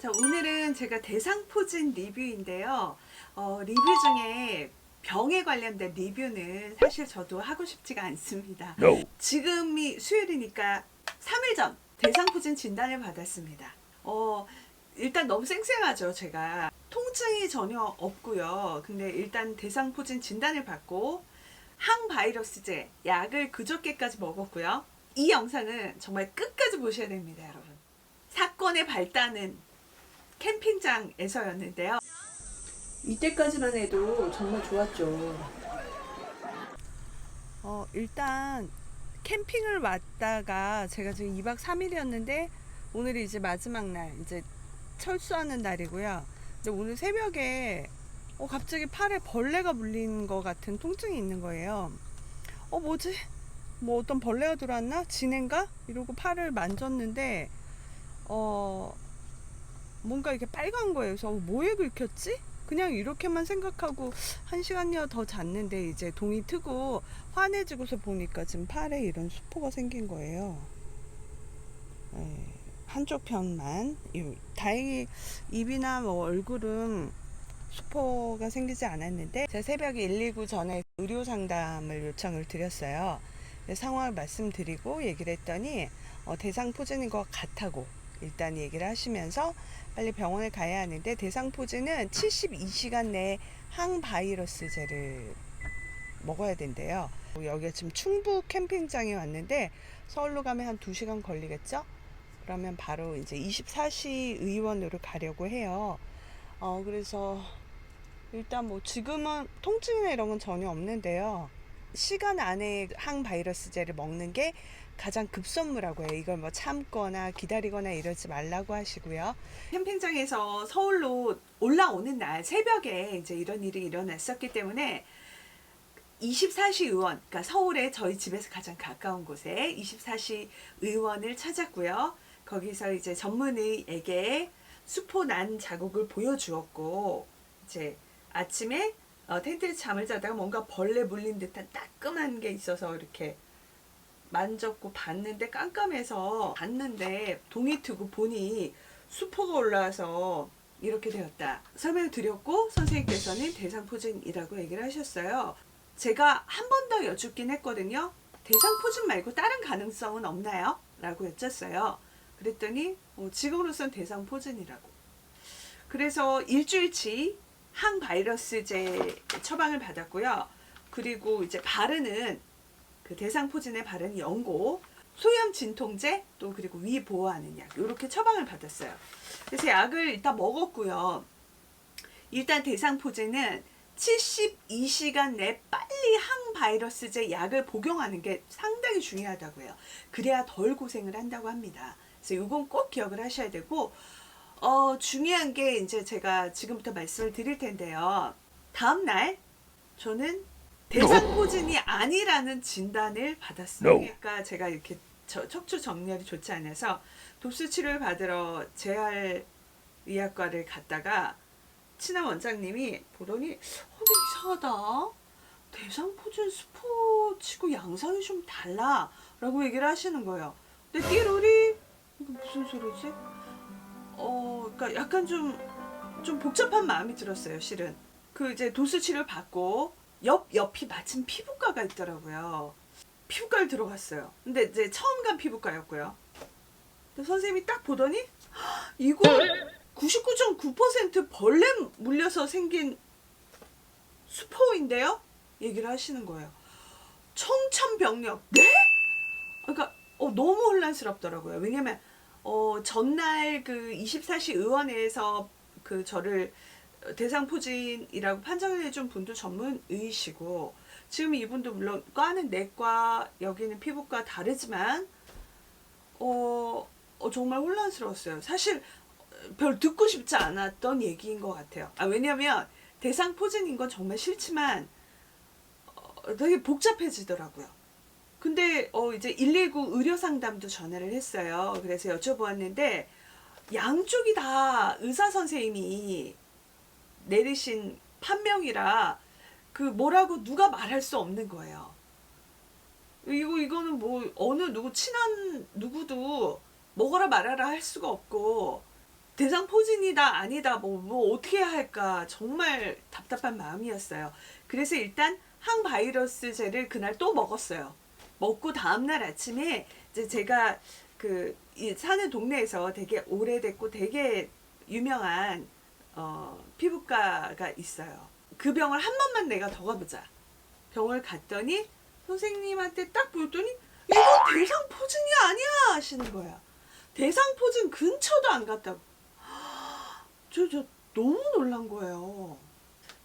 자, 오늘은 제가 대상포진 리뷰인데요. 리뷰 중에 병에 관련된 리뷰는 사실 저도 하고 싶지가 않습니다. No. 지금이 수요일이니까 3일 전 대상포진 진단을 받았습니다. 일단 너무 쌩쌩하죠, 제가. 통증이 전혀 없고요. 근데 일단 대상포진 진단을 받고 항바이러스제 약을 그저께까지 먹었고요. 이 영상은 정말 끝까지 보셔야 됩니다, 여러분. 사건의 발단은 캠핑장에서였는데요. 이때까지만 해도 정말 좋았죠. 일단 캠핑을 왔다가 제가 지금 2박 3일이었는데 오늘이 이제 마지막 날, 이제 철수하는 날이고요. 근데 오늘 새벽에 갑자기 팔에 벌레가 물린 것 같은 통증이 있는 거예요. 뭐지? 뭐 어떤 벌레가 들어왔나? 진해인가? 이러고 팔을 만졌는데 뭔가 이렇게 빨간 거예요. 그래서 뭐에 긁혔지? 그냥 이렇게만 생각하고 1시간여 더 잤는데 이제 동이 트고 환해지고서 보니까 지금 팔에 이런 수포가 생긴 거예요. 한쪽 편만. 다행히 입이나 뭐 얼굴은 수포가 생기지 않았는데 제가 새벽에 119 전에 의료 상담을 요청을 드렸어요. 상황을 말씀드리고 얘기를 했더니 대상포진인 것 같다고 일단 얘기를 하시면서 빨리 병원에 가야 하는데, 대상포진은 72시간 내에 항바이러스제를 먹어야 된대요. 여기가 지금 충북 캠핑장에 왔는데 서울로 가면 한 2시간 걸리겠죠? 그러면 바로 이제 24시 의원으로 가려고 해요. 그래서 일단 뭐 지금은 통증이나 이런 건 전혀 없는데요. 시간 안에 항바이러스제를 먹는 게 가장 급선무라고 해요. 이걸 뭐 참거나 기다리거나 이러지 말라고 하시고요. 캠핑장에서 서울로 올라오는 날 새벽에 이제 이런 일이 일어났었기 때문에 24시 의원, 그러니까 서울에 저희 집에서 가장 가까운 곳에 24시 의원을 찾았고요. 거기서 이제 전문의에게 수포 난 자국을 보여주었고, 이제 아침에 텐트에 잠을 자다가 뭔가 벌레 물린 듯한 따끔한 게 있어서 이렇게 만졌고 봤는데, 깜깜해서 봤는데 동이 트고 보니 수포가 올라와서 이렇게 되었다 설명을 드렸고, 선생님께서는 대상포진이라고 얘기를 하셨어요. 제가 한 번 더 여쭙긴 했거든요. 대상포진 말고 다른 가능성은 없나요? 라고 여쭸어요. 그랬더니 지금으로선 대상포진이라고. 그래서 일주일치 항바이러스제 처방을 받았고요. 그리고 이제 바르는 그 대상포진에 바르는 연고, 소염 진통제, 또 그리고 위 보호하는 약, 이렇게 처방을 받았어요. 그래서 약을 일단 먹었고요. 일단 대상포진은 72시간 내 빨리 항바이러스제 약을 복용하는 게 상당히 중요하다고요. 그래야 덜 고생을 한다고 합니다. 그래서 이건 꼭 기억을 하셔야 되고, 중요한 게 이제 제가 지금부터 말씀을 드릴 텐데요. 다음날 저는 대상포진이 아니라는 진단을 받았어요. No. 그러니까 제가 이렇게 척추 정렬이 좋지 않아서 돕수 치료를 받으러 재활의학과를 갔다가 친한 원장님이 보더니 되게 이상하다. 대상포진 수포치고 양상이 좀 달라 라고 얘기를 하시는 거예요. 근데 띠로리 이거 무슨 소리지? 그러니까 약간 좀 복잡한 마음이 들었어요, 실은. 그 이제 도수 치료를 받고 옆이 마침 피부과가 있더라고요. 피부과를 들어갔어요. 근데 이제 처음 간 피부과였고요. 근데 선생님이 딱 보더니 이거 99.9% 벌레 물려서 생긴 수포인데요? 얘기를 하시는 거예요. 청천벽력. 네? 그러니까 너무 혼란스럽더라고요. 왜냐면 전날 그 24시 의원회에서 그 저를 대상포진이라고 판정을 해준 분도 전문의시고, 지금 이분도 물론 과는 내과, 여기는 피부과 다르지만 정말 혼란스러웠어요. 사실 별 듣고 싶지 않았던 얘기인 것 같아요. 왜냐면 대상포진인 건 정말 싫지만 되게 복잡해지더라고요. 근데 이제 119 의료상담도 전화를 했어요. 그래서 여쭤보았는데 양쪽이 다 의사 선생님이 내리신 판명이라 그 뭐라고 누가 말할 수 없는 거예요. 이거는 뭐 어느 누구 친한 누구도 먹어라 말아라 할 수가 없고, 대상포진이다 아니다 뭐 어떻게 해야 할까 정말 답답한 마음이었어요. 그래서 일단 항바이러스제를 그날 또 먹었어요. 먹고 다음날 아침에 이제 제가 이 사는 동네에서 되게 오래됐고 되게 유명한 피부과가 있어요. 그 병을 한 번만 내가 더 가보자. 병을 갔더니 선생님한테 딱 보더니 이거 대상포진이 아니야 하시는 거야. 대상포진 근처도 안 갔다고. 저 너무 놀란 거예요.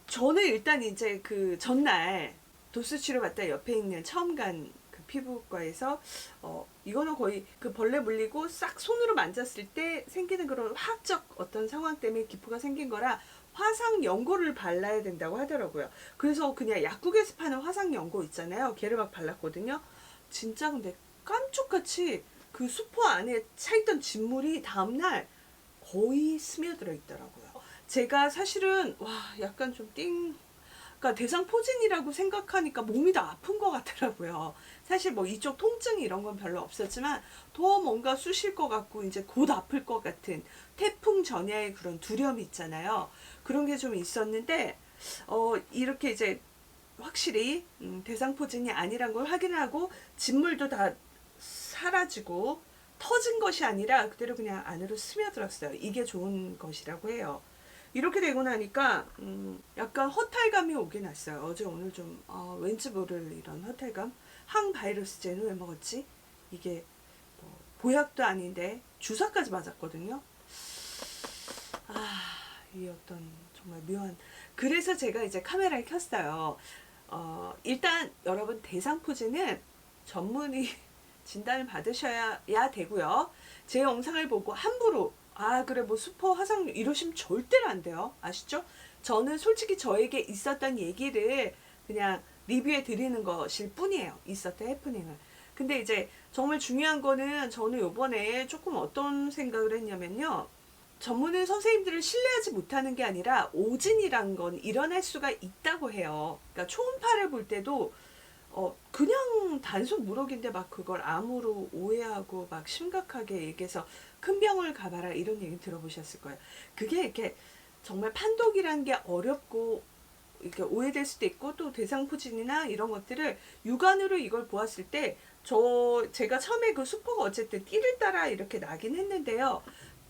저는 일단 이제 그 전날 도수 치료 받다 옆에 있는 처음 간 그 피부과에서 이거는 거의 그 벌레 물리고 싹 손으로 만졌을 때 생기는 그런 화학적 어떤 상황 때문에 기포가 생긴 거라 화상 연고를 발라야 된다고 하더라고요. 그래서 그냥 약국에서 파는 화상 연고 있잖아요. 걔를 막 발랐거든요. 진짜 근데 깜짝같이 그 수포 안에 차있던 진물이 다음날 거의 스며들어 있더라고요. 제가 사실은 와 약간 좀 그러니까 대상포진이라고 생각하니까 몸이 다 아픈 것 같더라고요. 사실 뭐 이쪽 통증 이런 건 별로 없었지만 더 뭔가 쑤실 것 같고 이제 곧 아플 것 같은 태풍 전야의 그런 두려움이 있잖아요. 그런 게 좀 있었는데 이렇게 이제 확실히 대상포진이 아니란 걸 확인하고 진물도 다 사라지고 터진 것이 아니라 그대로 그냥 안으로 스며들었어요. 이게 좋은 것이라고 해요. 이렇게 되고 나니까 약간 허탈감이 오긴 왔어요. 어제 오늘 좀 왠지 모를 이런 허탈감. 항바이러스제는 왜 먹었지? 이게 뭐 보약도 아닌데 주사까지 맞았거든요. 이 어떤 정말 묘한. 그래서 제가 이제 카메라를 켰어요. 일단 여러분 대상포진은 전문의 진단을 받으셔야 되고요. 제 영상을 보고 함부로 그래 뭐 수포 화상 이러시면 절대로 안 돼요. 아시죠? 저는 솔직히 저에게 있었던 얘기를 그냥 리뷰해 드리는 것일 뿐이에요. 있었던 해프닝을. 근데 이제 정말 중요한 거는 저는 요번에 조금 어떤 생각을 했냐면요. 전문의 선생님들을 신뢰하지 못하는 게 아니라 오진이란 건 일어날 수가 있다고 해요. 그러니까 초음파를 볼 때도 그냥 단순 무럭인데 막 그걸 암으로 오해하고 막 심각하게 얘기해서 큰 병을 가봐라 이런 얘기 들어보셨을 거예요. 그게 이렇게 정말 판독이라는 게 어렵고 이렇게 오해될 수도 있고 또 대상포진이나 이런 것들을 육안으로 이걸 보았을 때 제가 처음에 그 수포가 어쨌든 띠를 따라 이렇게 나긴 했는데요.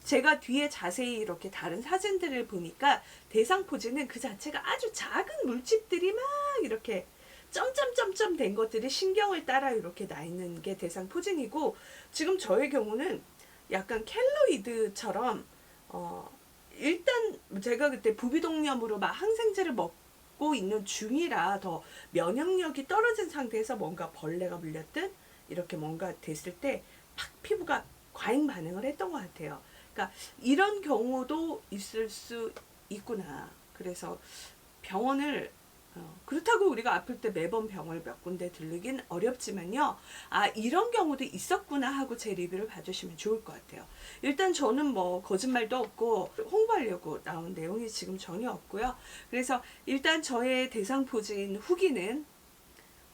제가 뒤에 자세히 이렇게 다른 사진들을 보니까 대상포진은 그 자체가 아주 작은 물집들이 막 이렇게 점점점점 된 것들이 신경을 따라 이렇게 나 있는 게 대상포진이고 지금 저의 경우는 약간 켈로이드처럼 일단 제가 그때 부비동염으로 막 항생제를 먹고 있는 중이라 더 면역력이 떨어진 상태에서 뭔가 벌레가 물렸든 이렇게 뭔가 됐을 때 팍 피부가 과잉 반응을 했던 것 같아요. 그러니까 이런 경우도 있을 수 있구나. 그래서 병원을 그렇다고 우리가 아플 때 매번 병을 몇 군데 들르긴 어렵지만요. 이런 경우도 있었구나 하고 제 리뷰를 봐주시면 좋을 것 같아요. 일단 저는 뭐 거짓말도 없고 홍보하려고 나온 내용이 지금 전혀 없고요. 그래서 일단 저의 대상포진 후기는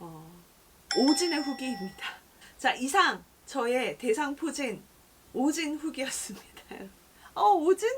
오진의 후기입니다. 자, 이상 저의 대상포진 오진 후기였습니다. 오진?